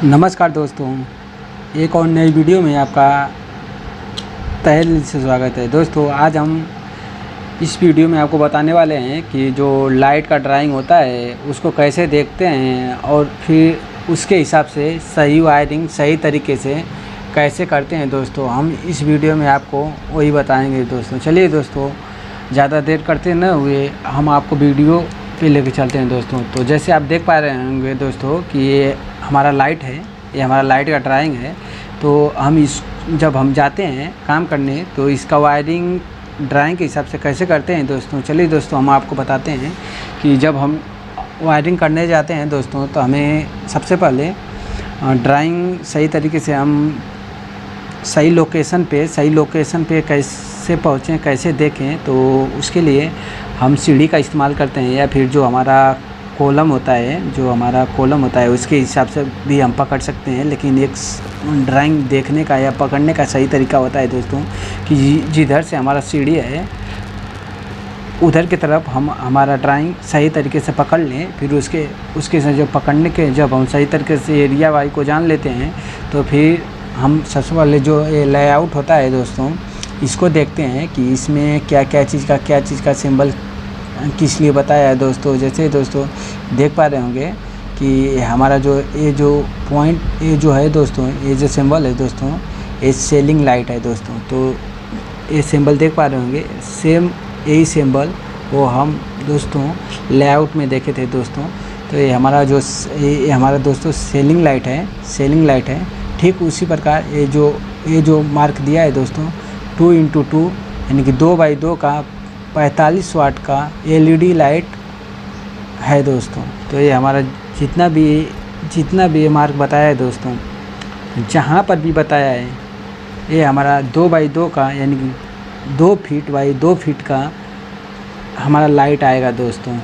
नमस्कार दोस्तों, एक और नई वीडियो में आपका तहे दिल से स्वागत है। दोस्तों, आज हम इस वीडियो में आपको बताने वाले हैं कि जो लाइट का ड्राइंग होता है उसको कैसे देखते हैं और फिर उसके हिसाब से सही वायरिंग सही तरीके से कैसे करते हैं। दोस्तों, हम इस वीडियो में आपको वही बताएंगे। दोस्तों, चलिए दोस्तों, ज़्यादा देर करते न हुए हम आपको वीडियो पे लेके चलते हैं। दोस्तों, तो जैसे आप देख पा रहे होंगे दोस्तों कि ये हमारा लाइट है, ये हमारा लाइट का ड्राइंग है। तो हम जब हम जाते हैं काम करने तो इसका वायरिंग ड्राइंग के हिसाब से कैसे करते हैं। दोस्तों, चलिए दोस्तों, हम आपको बताते हैं कि जब हम वायरिंग करने जाते हैं दोस्तों तो हमें सबसे पहले ड्राइंग सही तरीके से हम सही लोकेशन पे कैसे पहुँचें, कैसे देखें। तो उसके लिए हम सीढ़ी का इस्तेमाल करते हैं या फिर जो हमारा कॉलम होता है उसके हिसाब से भी हम पकड़ सकते हैं। लेकिन एक ड्राइंग देखने का या पकड़ने का सही तरीका होता है दोस्तों कि जिधर से हमारा सीढ़ी है उधर की तरफ हम हमारा ड्राइंग सही तरीके से पकड़ लें। फिर उसके से जब हम सही तरीके से एरिया वाई को जान लेते हैं तो फिर हम सबसे पहले जो ये लेआउट होता है दोस्तों, इसको देखते हैं कि इसमें क्या चीज़ का सिंबल किस लिए बताया है। दोस्तों, जैसे दोस्तों देख पा रहे होंगे कि हमारा ये जो है दोस्तों, ये जो सिंबल है दोस्तों, ये सेलिंग लाइट है दोस्तों। तो ये सिंबल देख पा रहे होंगे, सेम यही सिंबल वो हम दोस्तों लेआउट में देखे थे दोस्तों। तो ये हमारा दोस्तों सेलिंग लाइट है। ठीक उसी प्रकार ये जो मार्क दिया है दोस्तों 2x2 यानी कि 2x2 का 45 वाट का एलईडी लाइट है दोस्तों। तो ये हमारा जितना भी ये मार्क बताया है दोस्तों, जहाँ पर भी बताया है, ये हमारा 2x2 का यानी कि 2 फीट बाई 2 फीट का हमारा लाइट आएगा दोस्तों,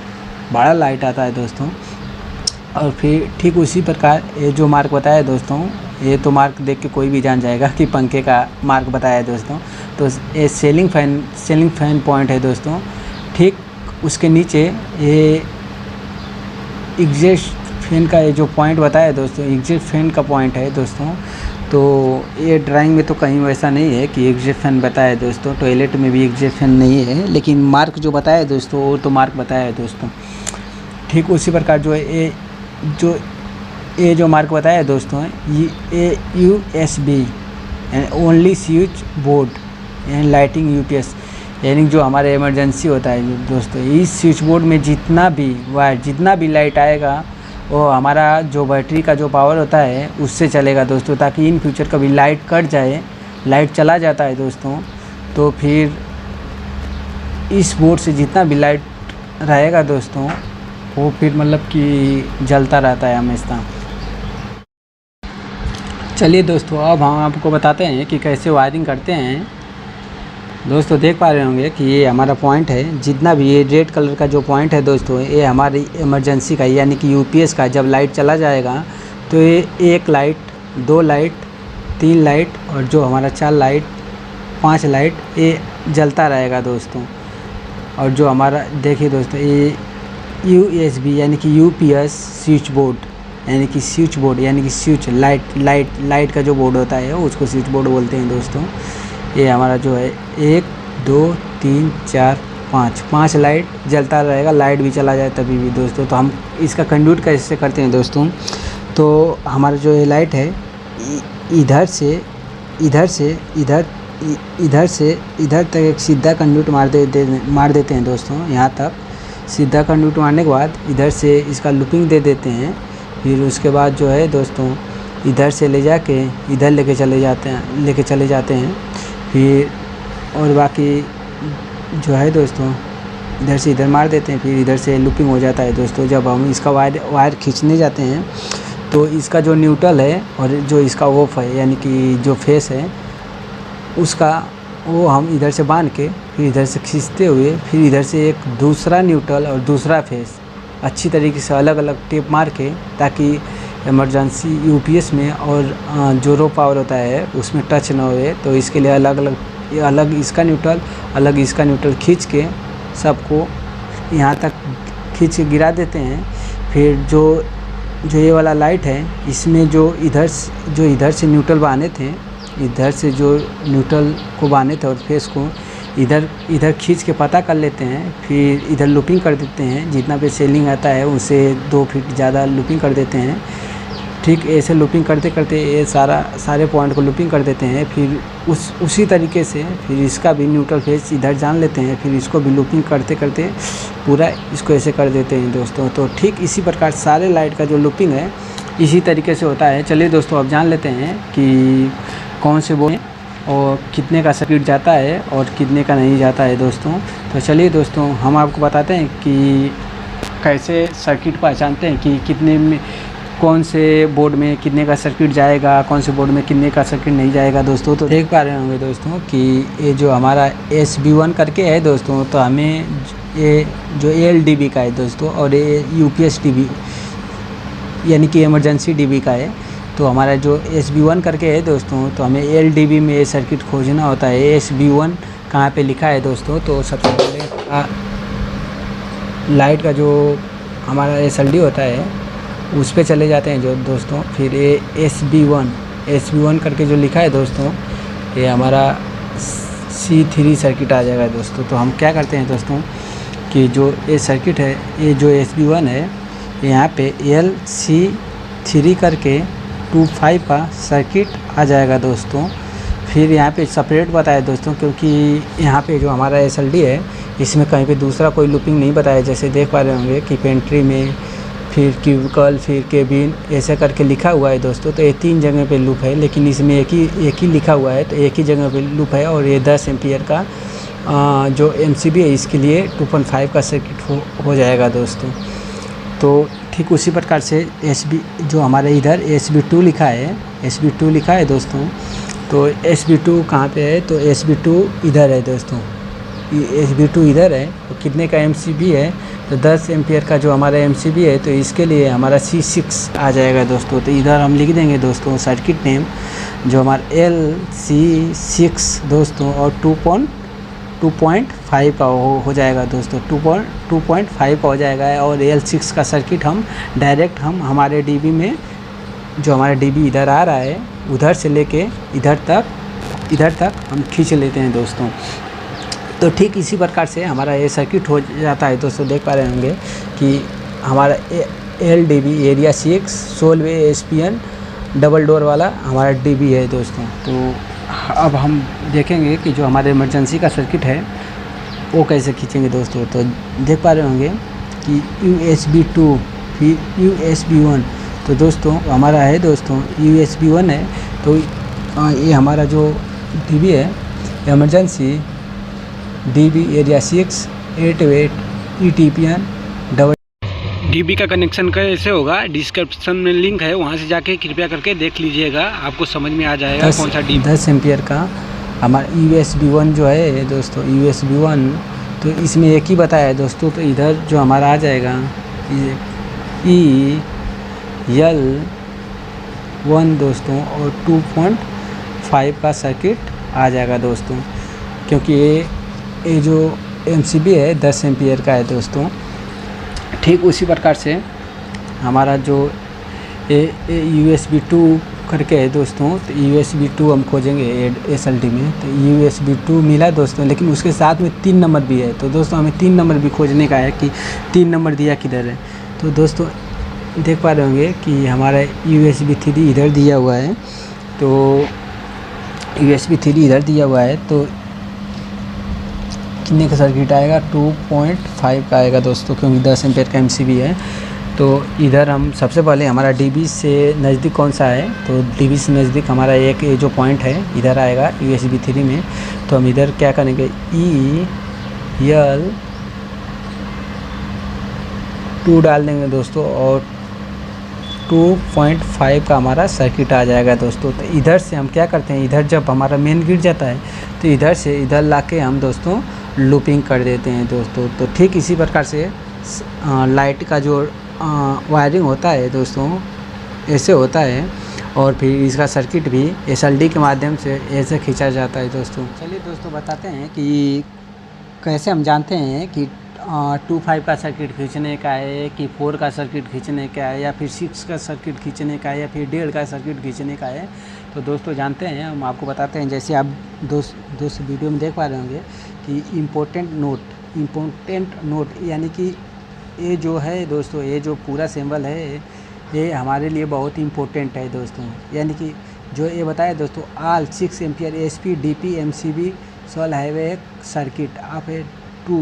बड़ा लाइट आता है दोस्तों। और फिर ठीक उसी प्रकार ये जो मार्क बताया है दोस्तों, ये तो मार्क देख के कोई भी जान जाएगा कि पंखे का मार्क बताया है दोस्तों। तो ये सीलिंग फैन पॉइंट है दोस्तों। ठीक उसके नीचे ये एग्जॉस्ट फैन का ये जो पॉइंट बताया है दोस्तों, एग्जॉस्ट फैन का पॉइंट है दोस्तों। तो ये ड्राइंग में तो कहीं वैसा नहीं है कि एग्जॉस्ट फैन बताया है दोस्तों, टॉयलेट में भी एग्जॉस्ट फैन नहीं है, लेकिन मार्क जो बताया है दोस्तों वो तो मार्क बताया है दोस्तों। ठीक उसी प्रकार ये जो मार्क बताया है दोस्तों, ये USB ओनली स्विच बोर्ड यानी लाइटिंग UPS यानी जो हमारे इमरजेंसी होता है दोस्तों, इस स्विच बोर्ड में जितना भी लाइट आएगा वो हमारा जो बैटरी का जो पावर होता है उससे चलेगा दोस्तों, ताकि इन फ्यूचर कभी लाइट कट जाए, लाइट चला जाता है दोस्तों, तो फिर इस बोर्ड से जितना भी लाइट रहेगा दोस्तों वो फिर मतलब कि जलता रहता है हमेशा। चलिए दोस्तों, अब हम आपको बताते हैं कि कैसे वायरिंग करते हैं। दोस्तों, देख पा रहे होंगे कि ये हमारा पॉइंट है, जितना भी ये रेड कलर का जो पॉइंट है दोस्तों, ये हमारी इमरजेंसी का यानी कि UPS का जब लाइट चला जाएगा तो ये 1 लाइट, 2 लाइट, 3 लाइट और जो हमारा 4 लाइट, 5 लाइट ये जलता रहेगा दोस्तों। और जो हमारा देखिए दोस्तों, ये USB यानी कि UPS स्विच बोर्ड यानी कि स्विच लाइट का जो बोर्ड होता है उसको स्विच बोर्ड बोलते हैं दोस्तों। ये हमारा जो है 1 2 3 4 5 लाइट जलता रहेगा, लाइट भी चला जाए तभी भी दोस्तों। तो हम इसका कंड्यूट कैसे करते हैं दोस्तों, तो हमारा जो ये लाइट है इधर से इधर तक एक सीधा कंड्यूट मार देते हैं दोस्तों। यहाँ तक सीधा कंड्यूट मारने के बाद इधर से इसका लूपिंग दे देते हैं। फिर उसके बाद जो है दोस्तों इधर से ले जाके इधर लेके चले जाते हैं। फिर और बाकी जो है दोस्तों इधर से इधर मार देते हैं, फिर इधर से लूपिंग हो जाता है दोस्तों। जब हम इसका वायर खींचने जाते हैं तो इसका जो न्यूट्रल है और जो इसका ऑफ है यानी कि जो फेस है उसका वो हम इधर से बांध के फिर इधर से खींचते हुए फिर इधर से एक दूसरा न्यूट्रल और दूसरा फेस अच्छी तरीके से अलग अलग टेप मार के, ताकि इमरजेंसी UPS में और जो रो पावर होता है उसमें टच ना होए। तो इसके लिए अलग इसका न्यूट्रल खींच के सबको यहाँ तक खींच के गिरा देते हैं। फिर जो जो ये वाला लाइट है इसमें जो इधर से न्यूट्रल बांधे थे, इधर से जो न्यूट्रल को बांधे थे और फेस को इधर खींच के पता कर लेते हैं, फिर इधर लूपिंग कर देते हैं। जितना पे सेलिंग आता है उससे 2 फीट ज़्यादा लूपिंग कर देते हैं। ठीक ऐसे लूपिंग करते करते ये सारे पॉइंट को लूपिंग कर देते हैं। फिर उसी तरीके से फिर इसका भी न्यूट्रल फेस इधर जान लेते हैं, फिर इसको भी लूपिंग करते करते पूरा इसको ऐसे कर देते हैं दोस्तों। तो ठीक इसी प्रकार सारे लाइट का जो लूपिंग है इसी तरीके से होता है। चलिए दोस्तों अब जान लेते हैं कि कौन से बोर्ड और कितने का सर्किट जाता है और कितने का नहीं जाता है दोस्तों। तो चलिए दोस्तों हम आपको बताते हैं कि कैसे सर्किट पहचानते हैं कि कितने में कौन से बोर्ड में कितने का सर्किट जाएगा, कौन से बोर्ड में कितने का सर्किट नहीं जाएगा दोस्तों। तो देख पा रहे होंगे दोस्तों कि ये जो हमारा SB1 करके है दोस्तों, तो हमें ये जो ALDB का है दोस्तों और ये UPS DB यानी कि इमरजेंसी DB का है। तो हमारा जो SB1 करके है दोस्तों, तो हमें ALDB में ये सर्किट खोजना होता है। SB1 कहाँ पे लिखा है दोस्तों, तो सबसे पहले लाइट का जो हमारा SLD होता है उस पे चले जाते हैं जो दोस्तों। फिर ये SB1 करके जो लिखा है दोस्तों, ये हमारा C3 सर्किट आ जाएगा दोस्तों। तो हम क्या करते हैं दोस्तों कि जो ये सर्किट है, ये जो SB1 है यहाँ पे LC3 करके 25 का सर्किट आ जाएगा दोस्तों। फिर यहाँ पे सेपरेट बताया दोस्तों, क्योंकि यहाँ पे जो हमारा SLD है इसमें कहीं पे दूसरा कोई लूपिंग नहीं बताया। जैसे देख पा रहे होंगे कि पेंट्री में, फिर क्यूबिकल, फिर केबिन, ऐसे करके लिखा हुआ है दोस्तों। तो ये 3 जगह पे लूप है, लेकिन इसमें एक ही लिखा हुआ है, तो एक ही जगह पे लूप है। और ये 10 एम्पियर का जो MCB है इसके लिए 2.5 का सर्किट हो जाएगा दोस्तों। तो ठीक उसी प्रकार से जो हमारे इधर SB2 लिखा है दोस्तों। तो SB2 कहाँ पे है, तो SB2 इधर है दोस्तों। SB2 इधर है। तो कितने का MCB है, तो 10 एम्पियर का जो हमारा MCB है, तो इसके लिए हमारा C6 आ जाएगा दोस्तों। तो इधर हम लिख देंगे दोस्तों सर्किट नेम जो हमारा LC6 दोस्तों, और 2.5 का हो जाएगा दोस्तों। 2.5 का हो जाएगा। और L6 का सर्किट हम डायरेक्ट हमारे DB में, जो हमारा DB इधर आ रहा है उधर से लेके इधर तक हम खींच लेते हैं दोस्तों। तो ठीक इसी प्रकार से हमारा ये सर्किट हो जाता है दोस्तों। देख पा रहे होंगे कि हमारा LDB area 6 16 SPN double door वाला हमारा DB है दोस्तों। तो अब हम देखेंगे कि जो हमारे इमरजेंसी का सर्किट है वो कैसे खींचेंगे दोस्तों। तो देख पा रहे होंगे कि USB2 फिर USB1। तो दोस्तों हमारा है दोस्तों USB1 है। तो ये हमारा जो DB है emergency DB area 6 88 ETPN double. DB का कनेक्शन कैसे होगा, डिस्क्रिप्शन में लिंक है, वहाँ से जाके कृपया करके देख लीजिएगा, आपको समझ में आ जाएगा कौन सा DB। 10 एम्पियर का हमारा USB1 जो है दोस्तों, USB1 तो इसमें एक ही बताया है दोस्तों। तो इधर जो हमारा आ जाएगा EL1 दोस्तों, और 2.5 का सर्किट आ जाएगा दोस्तों। क्योंकि ये जो MCB है 10 एम्पियर का है दोस्तों। ठीक उसी प्रकार से हमारा जो USB2 करके है दोस्तों, तो USB2 हम खोजेंगे SLD में। तो USB2 मिला दोस्तों, लेकिन उसके साथ में 3 नंबर भी है। तो दोस्तों हमें 3 नंबर भी खोजने का है कि 3 नंबर दिया किधर है। तो दोस्तों देख पा रहे होंगे कि हमारा USB3 इधर दिया हुआ है। तो USB3 इधर दिया हुआ है, तो कितने का सर्किट आएगा, 2.5 का आएगा दोस्तों, क्योंकि 10 एम्पियर का MCB है। तो इधर हम सबसे पहले हमारा DB से नज़दीक कौन सा है, तो DB से नज़दीक हमारा एक जो पॉइंट है इधर आएगा USB3 में। तो हम इधर क्या करेंगे, EL2 डाल देंगे दोस्तों, और 2.5 का हमारा सर्किट आ जाएगा दोस्तों। तो इधर से हम क्या करते हैं, इधर जब हमारा मेन गिर जाता है तो इधर से इधर लाके हम दोस्तों लूपिंग कर देते हैं दोस्तों। तो ठीक इसी प्रकार से लाइट का जो वायरिंग होता है दोस्तों ऐसे होता है, और फिर इसका सर्किट भी SLD के माध्यम से ऐसे खींचा जाता है दोस्तों। चलिए दोस्तों बताते हैं कि कैसे हम जानते हैं कि 2.5 का सर्किट खींचने का है कि 4 का सर्किट खींचने का है या फिर 6 का सर्किट खींचने का है या फिर 1.5 का सर्किट खींचने का है। तो दोस्तों जानते हैं, हम आपको बताते हैं। जैसे आप दोस्त वीडियो में देख पा रहे होंगे कि इम्पोर्टेंट नोट यानी कि ये जो है दोस्तों, ये जो पूरा सिंबल है ये हमारे लिए बहुत इम्पोर्टेंट है दोस्तों। यानी कि जो ये बताया दोस्तों, all 6 ampere SP DP MCB shall have a circuit of a 2,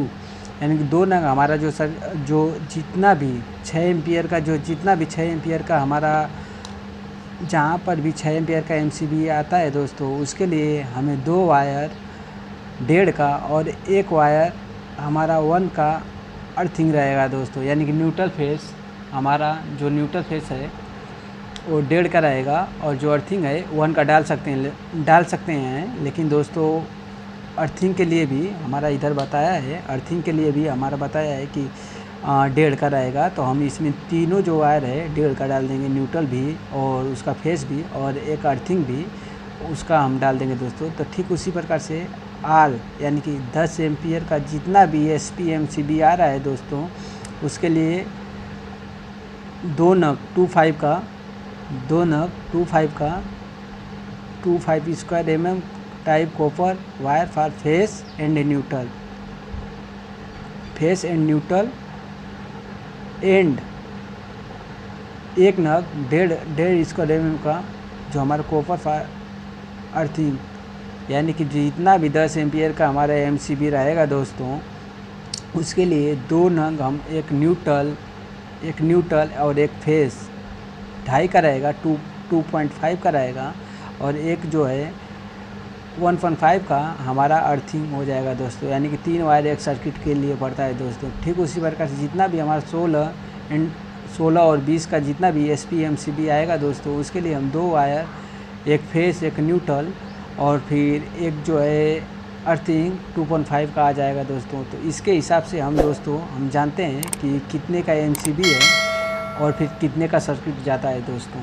यानी कि 2 नग हमारा जो जितना भी 6 एम्पियर का जितना भी 6 एम्पियर का हमारा जहाँ पर भी 6 एम्पियर का MCB आता है दोस्तों, उसके लिए हमें 2 वायर 1.5 का और 1 वायर हमारा 1 का अर्थिंग रहेगा दोस्तों। यानी कि न्यूट्रल फेस, हमारा जो न्यूट्रल फेस है वो 1.5 का रहेगा और जो अर्थिंग है 1 का डाल सकते हैं। लेकिन दोस्तों अर्थिंग के लिए भी हमारा इधर बताया है, अर्थिंग के लिए भी हमारा बताया है कि 1.5 का रहेगा। तो हम इसमें तीनों जो वायर है 1.5 का डाल देंगे, न्यूट्रल भी और उसका फेस भी और एक अर्थिंग भी उसका हम डाल देंगे दोस्तों। तो ठीक उसी प्रकार से आल यानी कि 10 एम्पियर का जितना भी SP MCB आ रहा है दोस्तों, उसके लिए 2 नग 2.5 का 2.5 square mm type copper wire for face and neutral and 1 नग 1.5 स्क्वायर mm का जो हमारा कॉपर फॉर अर्थिंग, यानी कि जितना भी 10 एम्पियर का हमारा MCB रहेगा दोस्तों, उसके लिए 2 नग हम एक न्यूट्रल और एक फेस 2.5 का रहेगा, 2.5 का रहेगा और एक जो है 1.5 का हमारा अर्थिंग हो जाएगा दोस्तों। यानी कि 3 वायर एक सर्किट के लिए पड़ता है दोस्तों। ठीक उसी प्रकार से जितना भी हमारा 16 और 20 का जितना भी SP MCB आएगा दोस्तों, उसके लिए हम 2 वायर, एक फेस एक न्यूट्रल और फिर एक जो है अर्थिंग 2.5 का आ जाएगा दोस्तों। तो इसके हिसाब से हम जानते हैं कि कितने का MCB है और फिर कितने का सर्किट जाता है दोस्तों।